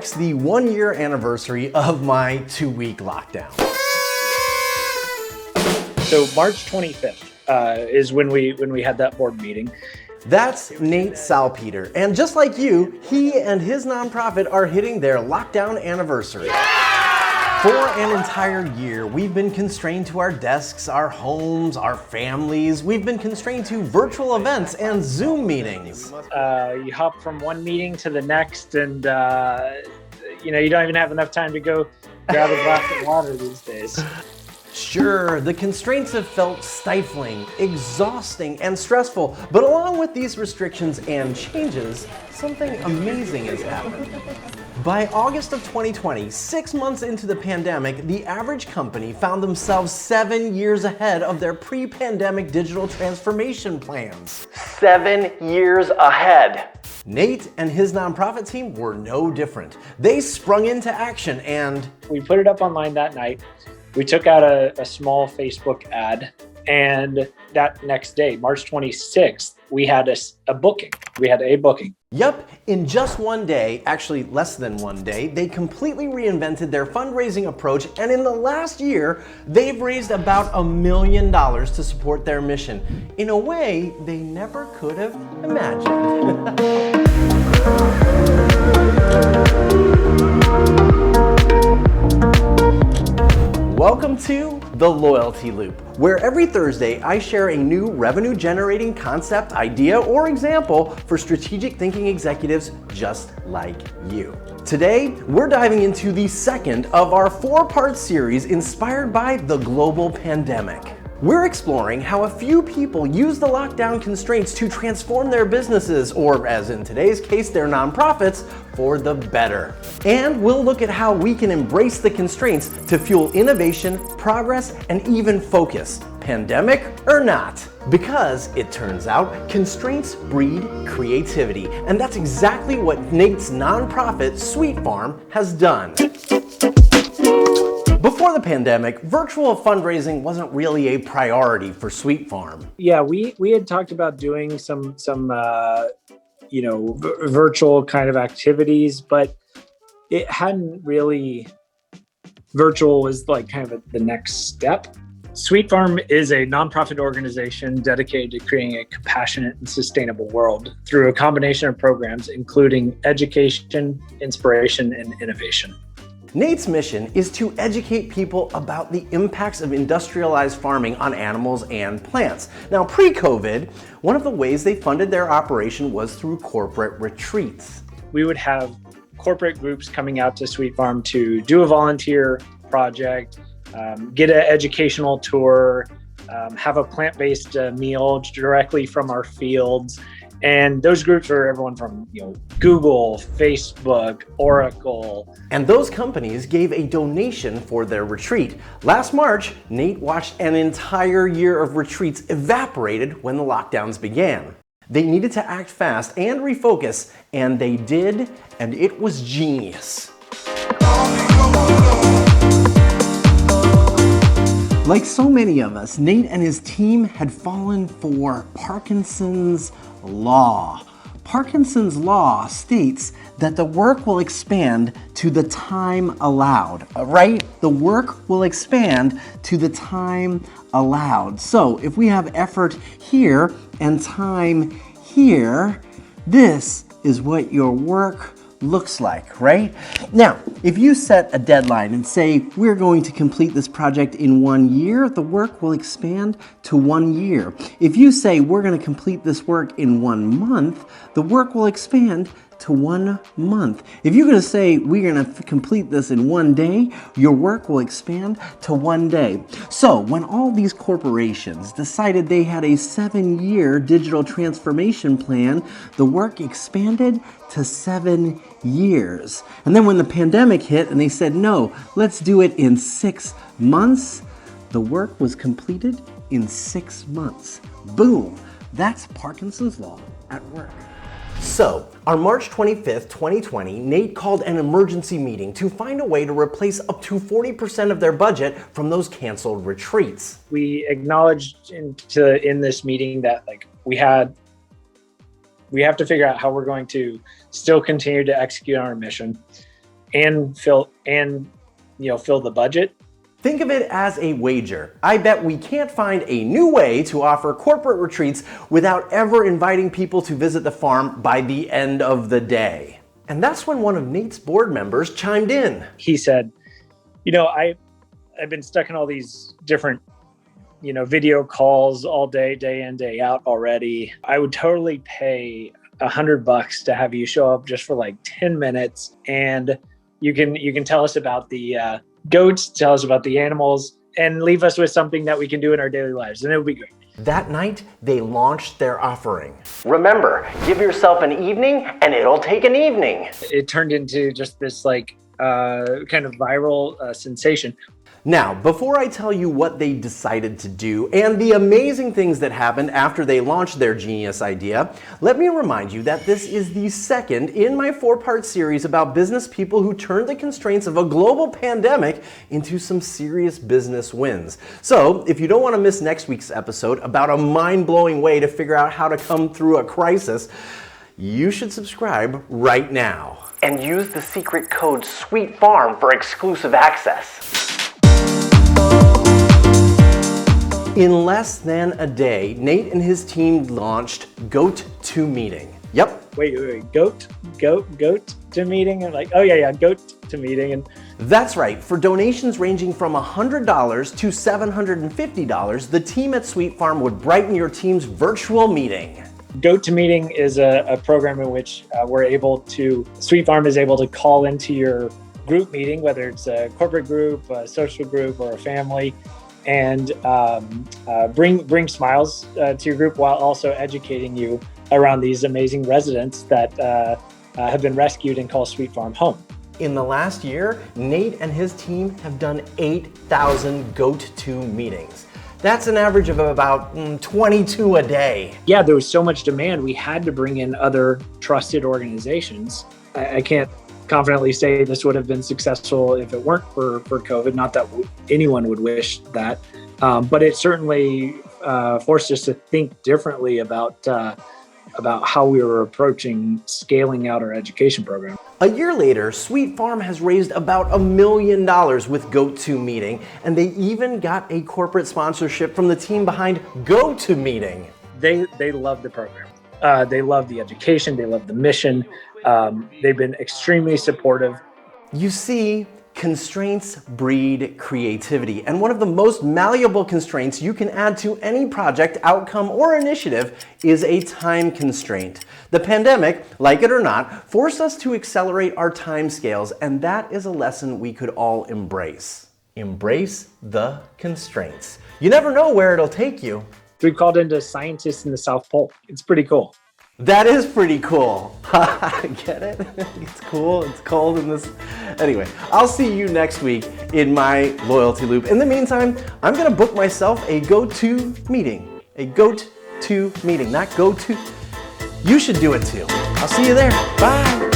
marks the 1-year anniversary of my 2-week lockdown. So March 25th is when we had that board meeting. That's Nate Salpeter, and just like you, he and his nonprofit are hitting their lockdown anniversary. For an entire year, we've been constrained to our desks, our homes, our families. We've been constrained to virtual events and Zoom meetings. You hop from one meeting to the next, and you don't even have enough time to go grab a glass of water these days. Sure, the constraints have felt stifling, exhausting, and stressful, but along with these restrictions and changes, something amazing has happened. By August of 2020, 6 months into the pandemic, the average company found themselves 7 years ahead of their pre-pandemic digital transformation plans. 7 years ahead. Nate and his nonprofit team were no different. They sprung into action and we put it up online that night. We took out a small Facebook ad, and that next day, March 26th, we had a booking. We had a booking. Yep, in just one day, actually less than one day, they completely reinvented their fundraising approach, and in the last year, they've raised about $1 million to support their mission in a way they never could have imagined. Welcome to The Loyalty Loop, where every Thursday I share a new revenue-generating concept, idea, or example for strategic thinking executives just like you. Today, we're diving into the second of our 4-part series inspired by the global pandemic. We're exploring how a few people use the lockdown constraints to transform their businesses, or as in today's case, their nonprofits, for the better. And we'll look at how we can embrace the constraints to fuel innovation, progress, and even focus, pandemic or not. Because it turns out, constraints breed creativity, and that's exactly what Nate's nonprofit, Sweet Farm, has done. Before the pandemic, virtual fundraising wasn't really a priority for Sweet Farm. Yeah, we had talked about doing some virtual kind of activities, but it hadn't really. Virtual was like kind of the next step. Sweet Farm is a nonprofit organization dedicated to creating a compassionate and sustainable world through a combination of programs, including education, inspiration, and innovation. Nate's mission is to educate people about the impacts of industrialized farming on animals and plants. Now, pre-COVID, one of the ways they funded their operation was through corporate retreats. We would have corporate groups coming out to Sweet Farm to do a volunteer project, get an educational tour, have a plant-based meal directly from our fields. And those groups are everyone from Google, Facebook, Oracle. And those companies gave a donation for their retreat. Last March, Nate watched an entire year of retreats evaporated when the lockdowns began. They needed to act fast and refocus, and they did, and it was genius. Like so many of us, Nate and his team had fallen for Parkinson's law. Parkinson's law states that the work will expand to the time allowed, right? The work will expand to the time allowed. So if we have effort here and time here, this is what your work looks like, right? Now, if you set a deadline and say, we're going to complete this project in 1 year, the work will expand to 1 year. If you say, we're going to complete this work in 1 month, the work will expand to 1 month. If you're going to say, we're going to complete this in 1 day, your work will expand to 1 day. So when all these corporations decided they had a 7-year digital transformation plan, the work expanded to 7 years. And then when the pandemic hit and they said, no, let's do it in 6 months, the work was completed in 6 months. Boom. That's Parkinson's law at work. So, on March 25th, 2020, Nate called an emergency meeting to find a way to replace up to 40% of their budget from those canceled retreats. We acknowledged in this meeting that we have to figure out how we're going to still continue to execute our mission, and fill the budget. Think of it as a wager. I bet we can't find a new way to offer corporate retreats without ever inviting people to visit the farm by the end of the day. And that's when one of Nate's board members chimed in. He said, I've been stuck in all these different, video calls all day, day in, day out already. I would totally pay $100 to have you show up just for like 10 minutes. And you can tell us about the goats, tell us about the animals, and leave us with something that we can do in our daily lives. And it would be great. That night, they launched their offering. Remember, give yourself an evening and it'll take an evening. It turned into just this kind of viral sensation. Now, before I tell you what they decided to do and the amazing things that happened after they launched their genius idea, let me remind you that this is the second in my 4-part series about business people who turned the constraints of a global pandemic into some serious business wins. So, if you don't want to miss next week's episode about a mind-blowing way to figure out how to come through a crisis, you should subscribe right now. And use the secret code SWEETFARM for exclusive access. In less than a day, Nate and his team launched Goat to Meeting. Yep. Wait, goat to meeting? And like, oh yeah, goat to meeting. And that's right. For donations ranging from $100 to $750, the team at Sweet Farm would brighten your team's virtual meeting. Goat to Meeting is a program in which Sweet Farm is able to call into your group meeting, whether it's a corporate group, a social group, or a family, and bring smiles to your group while also educating you around these amazing residents that have been rescued and call Sweet Farm home. In the last year, Nate and his team have done 8,000 Goat to meetings. That's an average of about 22 a day. Yeah, there was so much demand, we had to bring in other trusted organizations. I can't confidently say this would have been successful if it weren't for COVID. Not that anyone would wish that, but it certainly forced us to think differently about how we were approaching scaling out our education program. A year later, Sweet Farm has raised about $1 million with Goat to Meeting, and they even got a corporate sponsorship from the team behind Go to Meeting. They love the program. They love the education. They love the mission. They've been extremely supportive. You see, constraints breed creativity, and one of the most malleable constraints you can add to any project, outcome, or initiative is a time constraint. The pandemic, like it or not, forced us to accelerate our timescales, and that is a lesson we could all embrace. Embrace the constraints. You never know where it'll take you. We called into scientists in the South Pole. It's pretty cool. That is pretty cool. Get it? It's cool, it's cold in this. Anyway, I'll see you next week in my loyalty loop. In the meantime, I'm gonna book myself a go-to meeting. A go-to meeting, not go-to. You should do it too. I'll see you there. Bye.